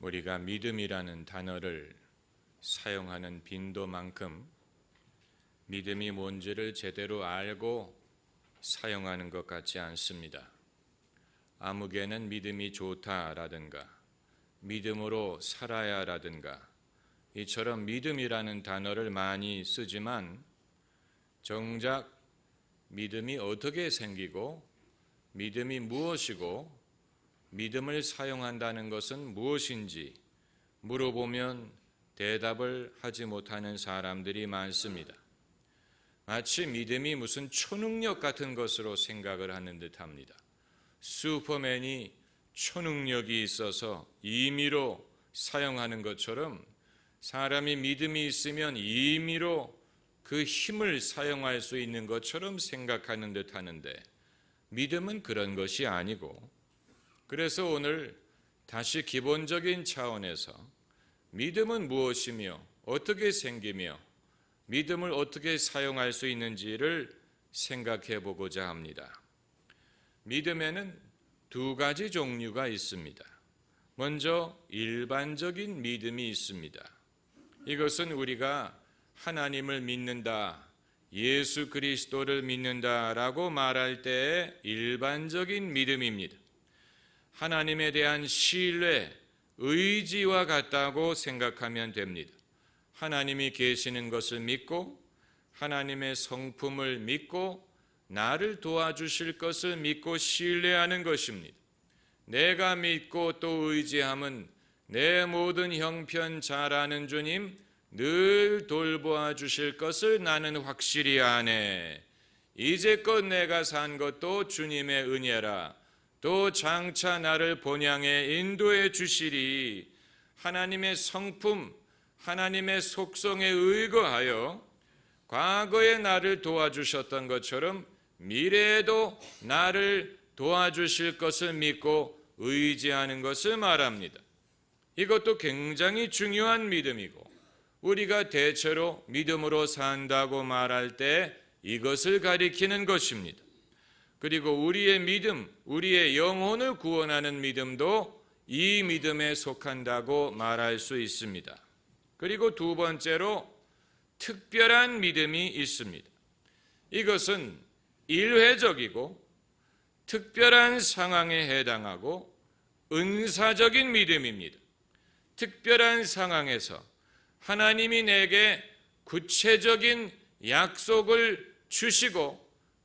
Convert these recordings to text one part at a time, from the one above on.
우리가 믿음이라는 단어를 사용하는 빈도만큼 믿음이 뭔지를 제대로 알고 사용하는 것 같지 않습니다. 아무개는 믿음이 좋다라든가 믿음으로 살아야라든가 이처럼 믿음이라는 단어를 많이 쓰지만 정작 믿음이 어떻게 생기고 믿음이 무엇이고 믿음을 사용한다는 것은 무엇인지 물어보면 대답을 하지 못하는 사람들이 많습니다. 마치 믿음이 무슨 초능력 같은 것으로 생각을 하는 듯합니다. 슈퍼맨이 초능력이 있어서 임의로 사용하는 것처럼 사람이 믿음이 있으면 임의로 그 힘을 사용할 수 있는 것처럼 생각하는 듯 하는데 믿음은 그런 것이 아니고, 그래서 오늘 다시 기본적인 차원에서 믿음은 무엇이며 어떻게 생기며 믿음을 어떻게 사용할 수 있는지를 생각해 보고자 합니다. 믿음에는 두 가지 종류가 있습니다. 먼저 일반적인 믿음이 있습니다. 이것은 우리가 하나님을 믿는다, 예수 그리스도를 믿는다라고 말할 때의 일반적인 믿음입니다. 하나님에 대한 신뢰, 의지와 같다고 생각하면 됩니다. 하나님이 계시는 것을 믿고 하나님의 성품을 믿고 나를 도와주실 것을 믿고 신뢰하는 것입니다. 내가 믿고 또 의지함은 내 모든 형편 잘 아는 주님 늘 돌보아 주실 것을 나는 확실히 아네. 이제껏 내가 산 것도 주님의 은혜라. 또 장차 나를 본향에 인도해 주시리. 하나님의 성품, 하나님의 속성에 의거하여 과거에 나를 도와주셨던 것처럼 미래에도 나를 도와주실 것을 믿고 의지하는 것을 말합니다. 이것도 굉장히 중요한 믿음이고 우리가 대체로 믿음으로 산다고 말할 때 이것을 가리키는 것입니다. 그리고 우리의 믿음, 우리의 영혼을 구원하는 믿음도 이 믿음에 속한다고 말할 수 있습니다. 그리고 두 번째로 특별한 믿음이 있습니다. 이것은 일회적이고 특별한 상황에 해당하고 은사적인 믿음입니다. 특별한 상황에서 하나님이 내게 구체적인 약속을 주시고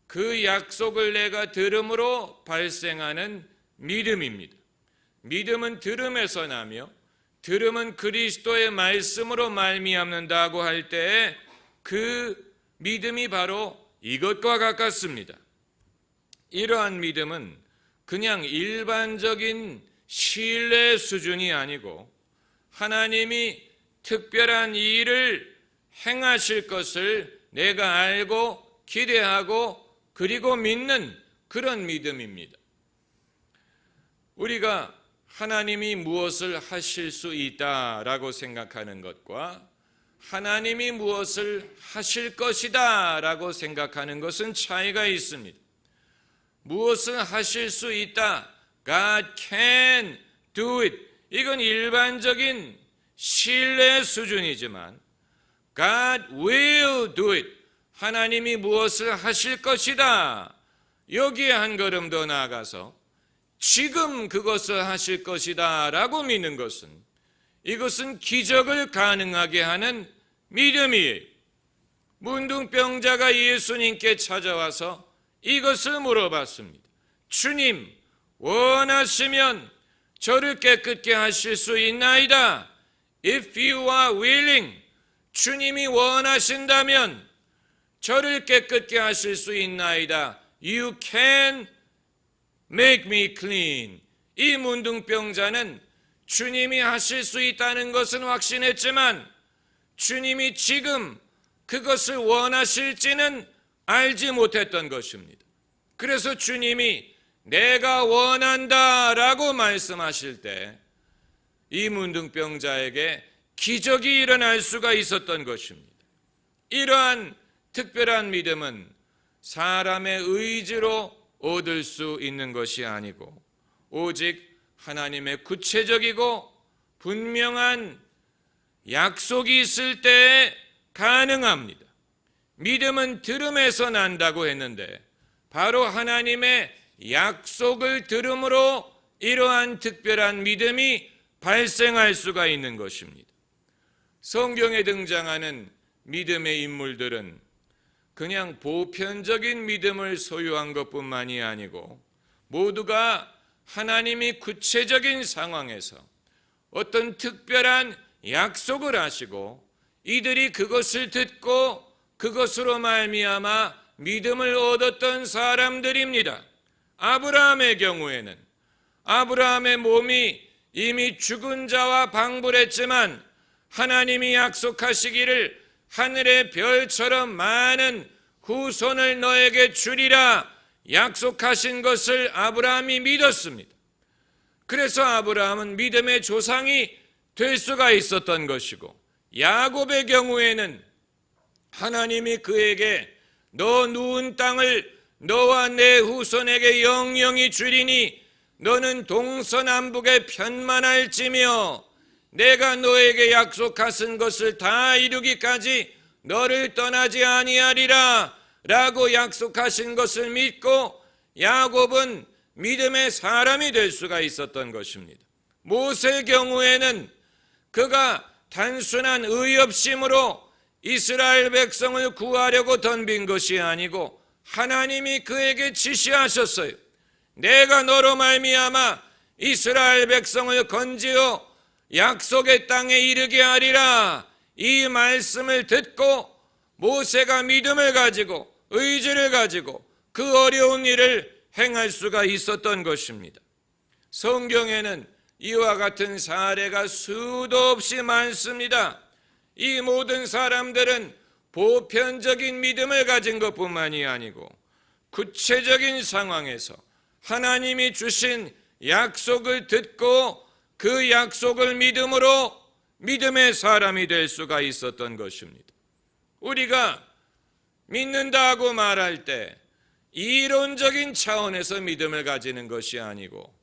그 약속을 내가 들음으로 발생하는 믿음입니다. 믿음은 들음에서 나며 들음은 그리스도의 말씀으로 말미암는다고 할 때에 그 믿음이 바로 이것과 같습니다. 이러한 믿음은 그냥 일반적인 신뢰 수준이 아니고 하나님이 특별한 일을 행하실 것을 내가 알고 기대하고 그리고 믿는 그런 믿음입니다. 우리가 하나님이 무엇을 하실 수 있다라고 생각하는 것과 하나님이 무엇을 하실 것이다 라고 생각하는 것은 차이가 있습니다. 무엇을 하실 수 있다, God can do it, 이건 일반적인 신뢰 수준이지만 God will do it, 하나님이 무엇을 하실 것이다, 여기에 한 걸음 더 나아가서 지금 그것을 하실 것이다 라고 믿는 것은 이것은 기적을 가능하게 하는 믿음이에요. 문둥병자가 예수님께 찾아와서 이것을 물어봤습니다. 주님, 원하시면 저를 깨끗게 하실 수 있나이다. If you are willing, 주님이 원하신다면 저를 깨끗게 하실 수 있나이다. You can make me clean. 이 문둥병자는 주님이 하실 수 있다는 것은 확신했지만 주님이 지금 그것을 원하실지는 알지 못했던 것입니다. 그래서 주님이 내가 원한다 라고 말씀하실 때 이 문둥병자에게 기적이 일어날 수가 있었던 것입니다. 이러한 특별한 믿음은 사람의 의지로 얻을 수 있는 것이 아니고 오직 하나님의 구체적이고 분명한 약속이 있을 때 가능합니다. 믿음은 들음에서 난다고 했는데 바로 하나님의 약속을 들음으로 이러한 특별한 믿음이 발생할 수가 있는 것입니다. 성경에 등장하는 믿음의 인물들은 그냥 보편적인 믿음을 소유한 것뿐만이 아니고 모두가 하나님이 구체적인 상황에서 어떤 특별한 약속을 하시고 이들이 그것을 듣고 그것으로 말미암아 믿음을 얻었던 사람들입니다. 아브라함의 경우에는 아브라함의 몸이 이미 죽은 자와 방불했지만 하나님이 약속하시기를 하늘의 별처럼 많은 후손을 너에게 주리라 약속하신 것을 아브라함이 믿었습니다. 그래서 아브라함은 믿음의 조상이 될 수가 있었던 것이고, 야곱의 경우에는 하나님이 그에게 너 누운 땅을 너와 내 후손에게 영영히 주리니 너는 동서남북에 편만할지며 내가 너에게 약속하신 것을 다 이루기까지 너를 떠나지 아니하리라 라고 약속하신 것을 믿고 야곱은 믿음의 사람이 될 수가 있었던 것입니다. 모세의 경우에는 그가 단순한 의협심으로 이스라엘 백성을 구하려고 덤빈 것이 아니고 하나님이 그에게 지시하셨어요. 내가 너로 말미암아 이스라엘 백성을 건지어 약속의 땅에 이르게 하리라. 이 말씀을 듣고 모세가 믿음을 가지고 의지를 가지고 그 어려운 일을 행할 수가 있었던 것입니다. 성경에는 이와 같은 사례가 수도 없이 많습니다. 이 모든 사람들은 보편적인 믿음을 가진 것뿐만이 아니고 구체적인 상황에서 하나님이 주신 약속을 듣고 그 약속을 믿음으로 믿음의 사람이 될 수가 있었던 것입니다. 우리가 믿는다고 말할 때 이론적인 차원에서 믿음을 가지는 것이 아니고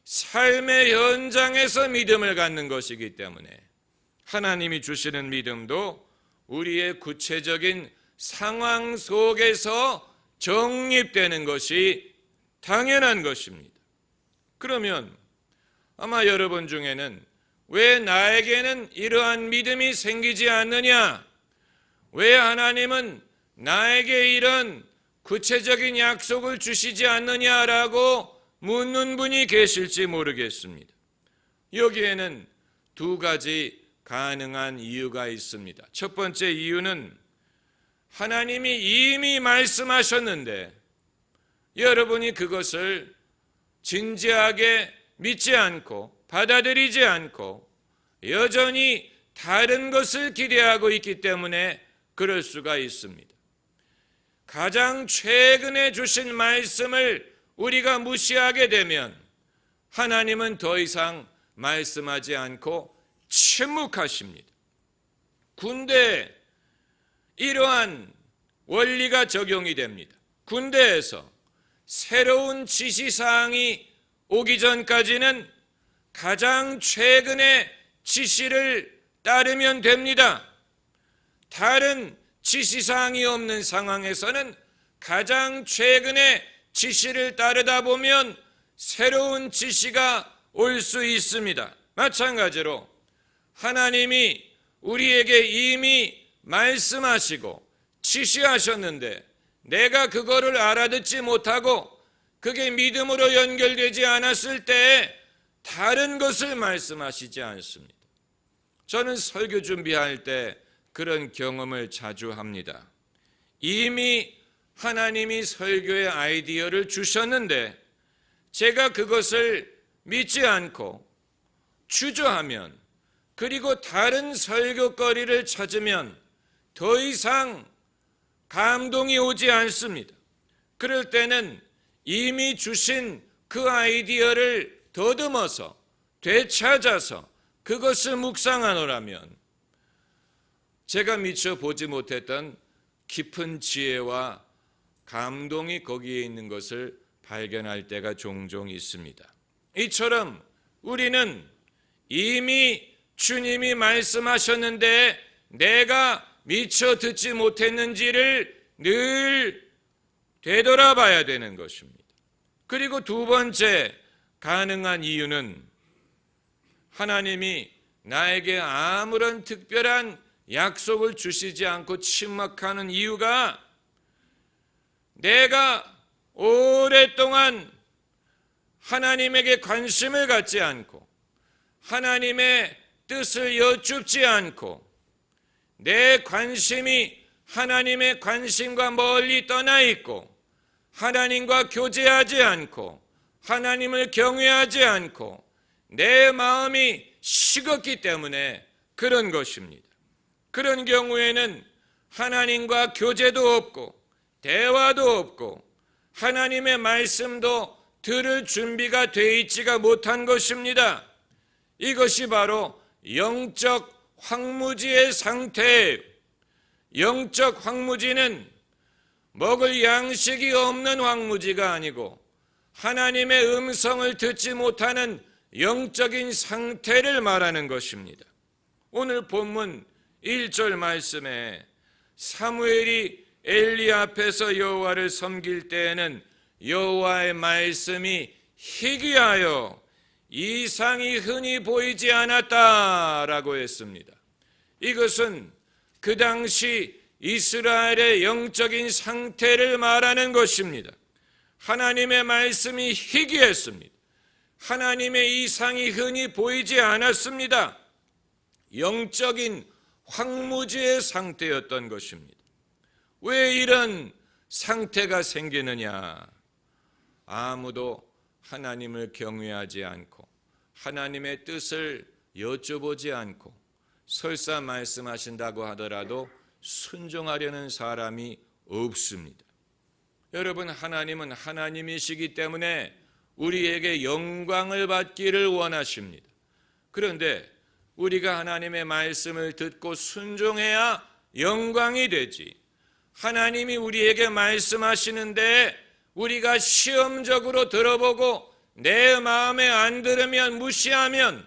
삶의 현장에서 믿음을 갖는 것이기 때문에 하나님이 주시는 믿음도 우리의 구체적인 상황 속에서 정립되는 것이 당연한 것입니다. 그러면 아마 여러분 중에는 왜 나에게는 이러한 믿음이 생기지 않느냐? 왜 하나님은 나에게 이런 구체적인 약속을 주시지 않느냐라고 묻는 분이 계실지 모르겠습니다. 여기에는 두 가지 가능한 이유가 있습니다. 첫 번째 이유는 하나님이 이미 말씀하셨는데 여러분이 그것을 진지하게 믿지 않고 받아들이지 않고 여전히 다른 것을 기대하고 있기 때문에 그럴 수가 있습니다. 가장 최근에 주신 말씀을 우리가 무시하게 되면 하나님은 더 이상 말씀하지 않고 침묵하십니다. 군대에 이러한 원리가 적용이 됩니다. 군대에서 새로운 지시사항이 오기 전까지는 가장 최근의 지시를 따르면 됩니다. 다른 지시사항이 없는 상황에서는 가장 최근의 지시를 따르다 보면 새로운 지시가 올 수 있습니다. 마찬가지로 하나님이 우리에게 이미 말씀하시고 지시하셨는데 내가 그거를 알아듣지 못하고 그게 믿음으로 연결되지 않았을 때 다른 것을 말씀하시지 않습니다. 저는 설교 준비할 때 그런 경험을 자주 합니다. 이미 하나님이 설교의 아이디어를 주셨는데 제가 그것을 믿지 않고 주저하면 그리고 다른 설교거리를 찾으면 더 이상 감동이 오지 않습니다. 그럴 때는 이미 주신 그 아이디어를 더듬어서 되찾아서 그것을 묵상하노라면 제가 미처 보지 못했던 깊은 지혜와 감동이 거기에 있는 것을 발견할 때가 종종 있습니다. 이처럼 우리는 이미 주님이 말씀하셨는데 내가 미처 듣지 못했는지를 늘 되돌아봐야 되는 것입니다. 그리고 두 번째 가능한 이유는 하나님이 나에게 아무런 특별한 약속을 주시지 않고 침묵하는 이유가 내가 오랫동안 하나님에게 관심을 갖지 않고 하나님의 뜻을 여쭙지 않고 내 관심이 하나님의 관심과 멀리 떠나 있고 하나님과 교제하지 않고 하나님을 경외하지 않고 내 마음이 식었기 때문에 그런 것입니다. 그런 경우에는 하나님과 교제도 없고 대화도 없고 하나님의 말씀도 들을 준비가 되어 있지가 못한 것입니다. 이것이 바로 영적 황무지의 상태예요. 영적 황무지는 먹을 양식이 없는 황무지가 아니고 하나님의 음성을 듣지 못하는 영적인 상태를 말하는 것입니다. 오늘 본문 1절 말씀에 사무엘이 엘리 앞에서 여호와를 섬길 때에는 여호와의 말씀이 희귀하여 이상이 흔히 보이지 않았다라고 했습니다. 이것은 그 당시 이스라엘의 영적인 상태를 말하는 것입니다. 하나님의 말씀이 희귀했습니다. 하나님의 이상이 흔히 보이지 않았습니다. 영적인 황무지의 상태였던 것입니다. 왜 이런 상태가 생기느냐? 아무도 하나님을 경외하지 않고 하나님의 뜻을 여쭤보지 않고 설사 말씀하신다고 하더라도 순종하려는 사람이 없습니다. 여러분, 하나님은 하나님이시기 때문에 우리에게 영광을 받기를 원하십니다. 그런데 우리가 하나님의 말씀을 듣고 순종해야 영광이 되지, 하나님이 우리에게 말씀하시는데 우리가 시험적으로 들어보고 내 마음에 안 들으면 무시하면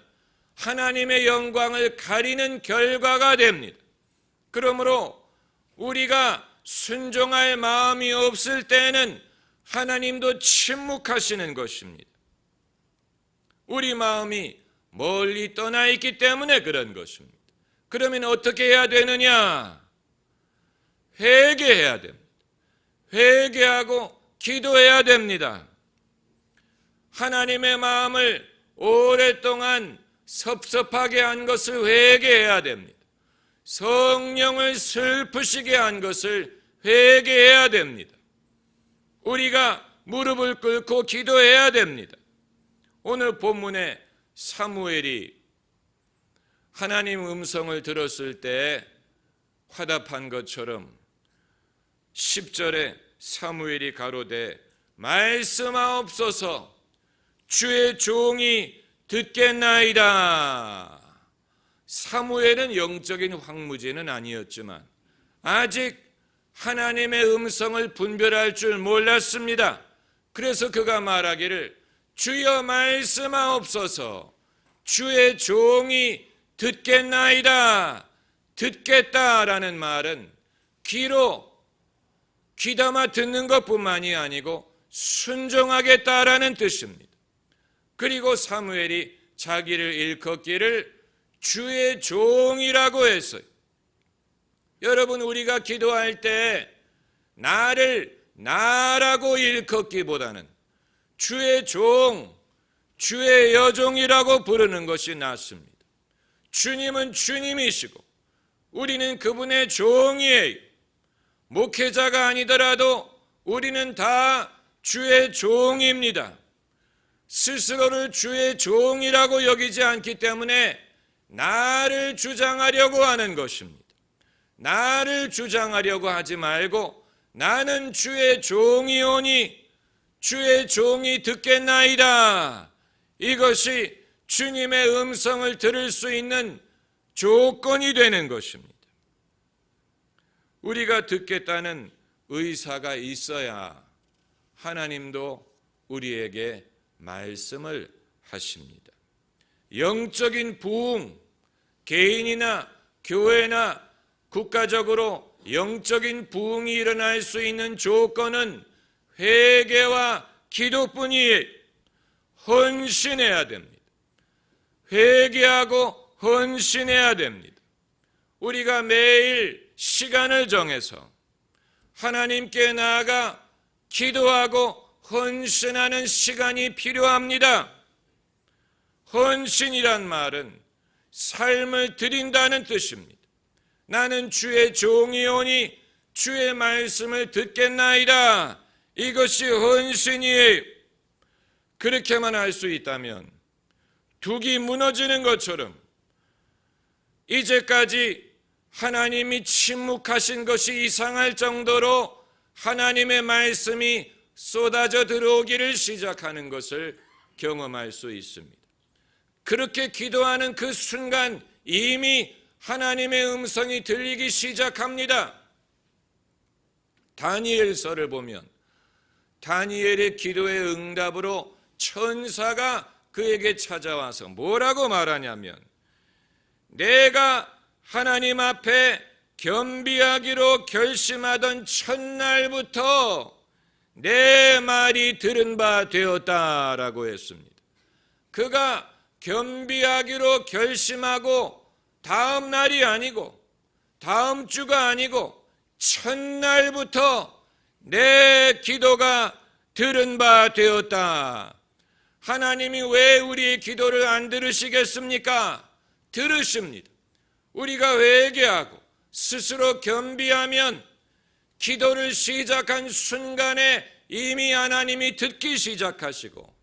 하나님의 영광을 가리는 결과가 됩니다. 그러므로 우리가 순종할 마음이 없을 때는 하나님도 침묵하시는 것입니다. 우리 마음이 멀리 떠나 있기 때문에 그런 것입니다. 그러면 어떻게 해야 되느냐? 회개해야 됩니다. 회개하고 기도해야 됩니다. 하나님의 마음을 오랫동안 섭섭하게 한 것을 회개해야 됩니다. 성령을 슬프시게 한 것을 회개해야 됩니다. 우리가 무릎을 꿇고 기도해야 됩니다. 오늘 본문에 사무엘이 하나님 음성을 들었을 때 화답한 것처럼 10절에 사무엘이 가로되 말씀하옵소서 주의 종이 듣겠나이다. 사무엘은 영적인 황무지는 아니었지만 아직 하나님의 음성을 분별할 줄 몰랐습니다. 그래서 그가 말하기를 주여 말씀하옵소서 주의 종이 듣겠나이다. 듣겠다라는 말은 귀로 귀담아 듣는 것뿐만이 아니고 순종하겠다라는 뜻입니다. 그리고 사무엘이 자기를 일컫기를 주의 종이라고 했어요. 여러분, 우리가 기도할 때 나를 나라고 일컫기보다는 주의 종, 주의 여종이라고 부르는 것이 낫습니다. 주님은 주님이시고 우리는 그분의 종이에요. 목회자가 아니더라도 우리는 다 주의 종입니다. 스스로를 주의 종이라고 여기지 않기 때문에 나를 주장하려고 하는 것입니다. 나를 주장하려고 하지 말고 나는 주의 종이오니 주의 종이 듣겠나이다. 이것이 주님의 음성을 들을 수 있는 조건이 되는 것입니다. 우리가 듣겠다는 의사가 있어야 하나님도 우리에게 말씀을 하십니다. 영적인 부흥, 개인이나 교회나 국가적으로 영적인 부흥이 일어날 수 있는 조건은 회개와 기도뿐이에요. 헌신해야 됩니다. 회개하고 헌신해야 됩니다. 우리가 매일 시간을 정해서 하나님께 나아가 기도하고 헌신하는 시간이 필요합니다. 헌신이란 말은 삶을 드린다는 뜻입니다. 나는 주의 종이오니 주의 말씀을 듣겠나이다. 이것이 헌신이에요. 그렇게만 할 수 있다면 둑이 무너지는 것처럼 이제까지 하나님이 침묵하신 것이 이상할 정도로 하나님의 말씀이 쏟아져 들어오기를 시작하는 것을 경험할 수 있습니다. 그렇게 기도하는 그 순간 이미 하나님의 음성이 들리기 시작합니다. 다니엘서를 보면 다니엘의 기도의 응답으로 천사가 그에게 찾아와서 뭐라고 말하냐면, 내가 하나님 앞에 겸비하기로 결심하던 첫날부터 내 말이 들은 바 되었다라고 했습니다. 그가 겸비하기로 결심하고 다음 날이 아니고 다음 주가 아니고 첫날부터 내 기도가 들은 바 되었다. 하나님이 왜 우리의 기도를 안 들으시겠습니까? 들으십니다. 우리가 회개하고 스스로 겸비하면 기도를 시작한 순간에 이미 하나님이 듣기 시작하시고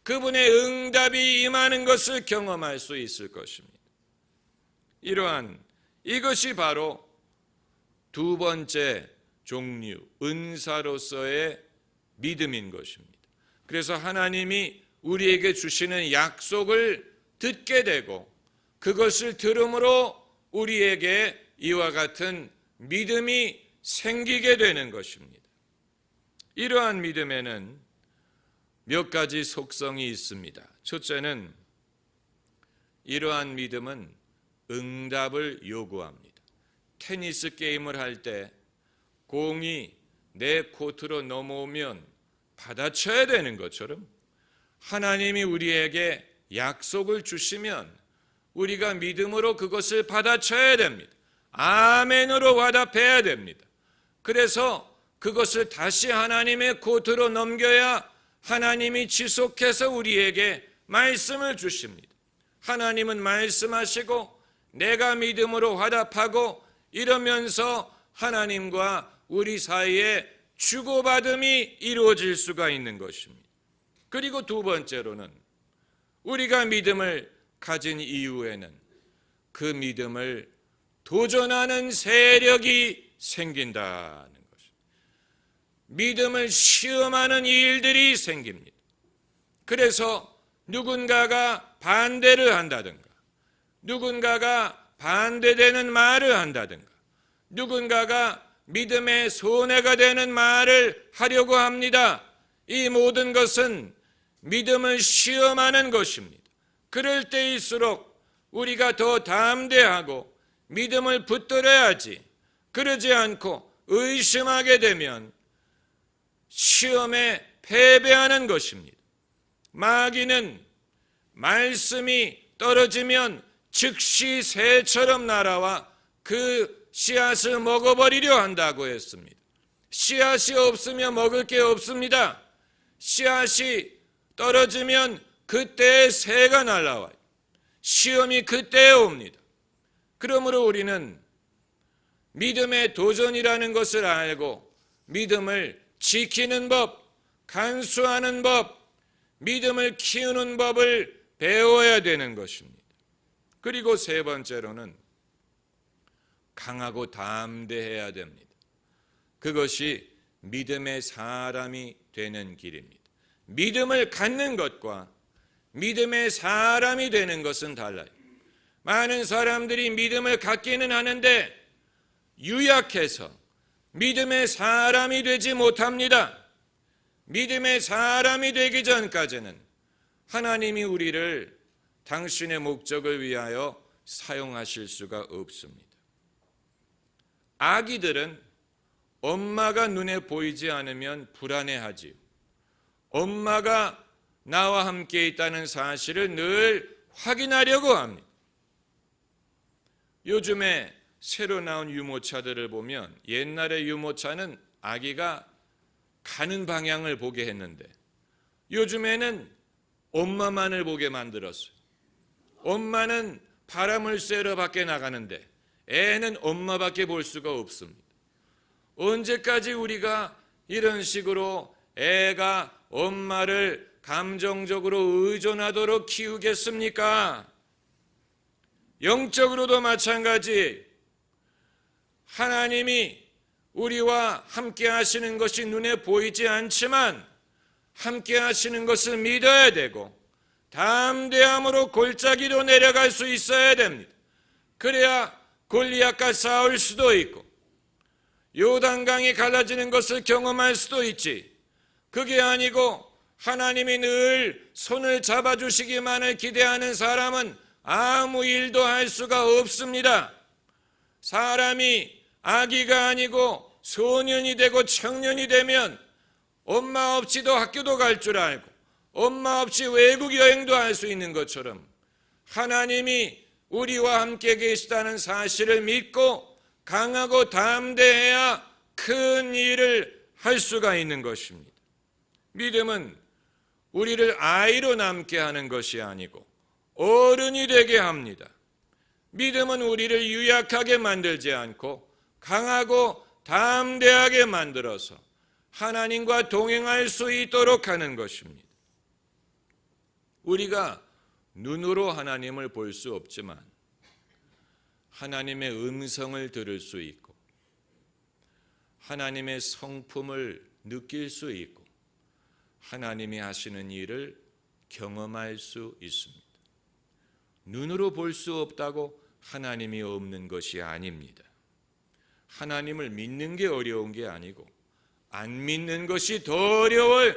그분의 응답이 임하는 것을 경험할 수 있을 것입니다. 이것이 바로 두 번째 종류, 은사로서의 믿음인 것입니다. 그래서 하나님이 우리에게 주시는 약속을 듣게 되고 그것을 들음으로 우리에게 이와 같은 믿음이 생기게 되는 것입니다. 이러한 믿음에는 몇 가지 속성이 있습니다. 첫째는 이러한 믿음은 응답을 요구합니다. 테니스 게임을 할 때 공이 내 코트로 넘어오면 받아쳐야 되는 것처럼 하나님이 우리에게 약속을 주시면 우리가 믿음으로 그것을 받아쳐야 됩니다. 아멘으로 화답해야 됩니다. 그래서 그것을 다시 하나님의 코트로 넘겨야 하나님이 지속해서 우리에게 말씀을 주십니다. 하나님은 말씀하시고 내가 믿음으로 화답하고 이러면서 하나님과 우리 사이에 주고받음이 이루어질 수가 있는 것입니다. 그리고 두 번째로는 우리가 믿음을 가진 이후에는 그 믿음을 도전하는 세력이 생긴다는 것입니다. 믿음을 시험하는 일들이 생깁니다. 그래서 누군가가 반대를 한다든가 누군가가 반대되는 말을 한다든가 누군가가 믿음에 손해가 되는 말을 하려고 합니다. 이 모든 것은 믿음을 시험하는 것입니다. 그럴 때일수록 우리가 더 담대하고 믿음을 붙들어야지, 그러지 않고 의심하게 되면 시험에 패배하는 것입니다. 마귀는 말씀이 떨어지면 즉시 새처럼 날아와 그 씨앗을 먹어버리려 한다고 했습니다. 씨앗이 없으면 먹을 게 없습니다. 씨앗이 떨어지면 그때 새가 날아와요. 시험이 그때 옵니다. 그러므로 우리는 믿음의 도전이라는 것을 알고 믿음을 지키는 법, 간수하는 법, 믿음을 키우는 법을 배워야 되는 것입니다. 그리고 세 번째로는 강하고 담대해야 됩니다. 그것이 믿음의 사람이 되는 길입니다. 믿음을 갖는 것과 믿음의 사람이 되는 것은 달라요. 많은 사람들이 믿음을 갖기는 하는데 유약해서 믿음의 사람이 되지 못합니다. 믿음의 사람이 되기 전까지는 하나님이 우리를 당신의 목적을 위하여 사용하실 수가 없습니다. 아기들은 엄마가 눈에 보이지 않으면 불안해하지요. 엄마가 나와 함께 있다는 사실을 늘 확인하려고 합니다. 요즘에 새로 나온 유모차들을 보면 옛날의 유모차는 아기가 가는 방향을 보게 했는데 요즘에는 엄마만을 보게 만들었어요. 엄마는 바람을 쐬러 밖에 나가는데 애는 엄마밖에 볼 수가 없습니다. 언제까지 우리가 이런 식으로 애가 엄마를 감정적으로 의존하도록 키우겠습니까? 영적으로도 마찬가지. 하나님이 우리와 함께 하시는 것이 눈에 보이지 않지만 함께 하시는 것을 믿어야 되고 담대함으로 골짜기로 내려갈 수 있어야 됩니다. 그래야 골리앗과 싸울 수도 있고 요단강이 갈라지는 것을 경험할 수도 있지. 그게 아니고 하나님이 늘 손을 잡아주시기만을 기대하는 사람은 아무 일도 할 수가 없습니다. 사람이 아기가 아니고 소년이 되고 청년이 되면 엄마 없이도 학교도 갈 줄 알고 엄마 없이 외국 여행도 할 수 있는 것처럼 하나님이 우리와 함께 계시다는 사실을 믿고 강하고 담대해야 큰 일을 할 수가 있는 것입니다. 믿음은 우리를 아이로 남게 하는 것이 아니고 어른이 되게 합니다. 믿음은 우리를 유약하게 만들지 않고 강하고 담대하게 만들어서 하나님과 동행할 수 있도록 하는 것입니다. 우리가 눈으로 하나님을 볼 수 없지만 하나님의 음성을 들을 수 있고 하나님의 성품을 느낄 수 있고 하나님이 하시는 일을 경험할 수 있습니다. 눈으로 볼 수 없다고 하나님이 없는 것이 아닙니다. 하나님을 믿는 게 어려운 게 아니고 안 믿는 것이 더 어려워요.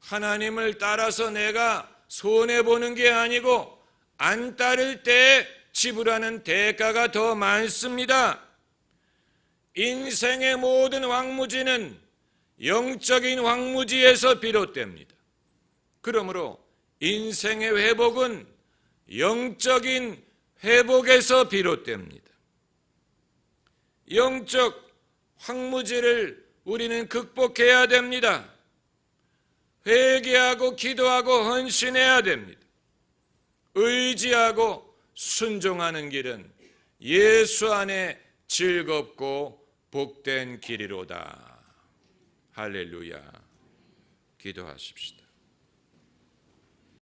하나님을 따라서 내가 손해보는 게 아니고 안 따를 때 지불하는 대가가 더 많습니다. 인생의 모든 황무지는 영적인 황무지에서 비롯됩니다. 그러므로 인생의 회복은 영적인 회복에서 비롯됩니다. 영적 황무지를 우리는 극복해야 됩니다. 회개하고 기도하고 헌신해야 됩니다. 의지하고 순종하는 길은 예수 안에 즐겁고 복된 길이로다. 할렐루야. 기도하십시다.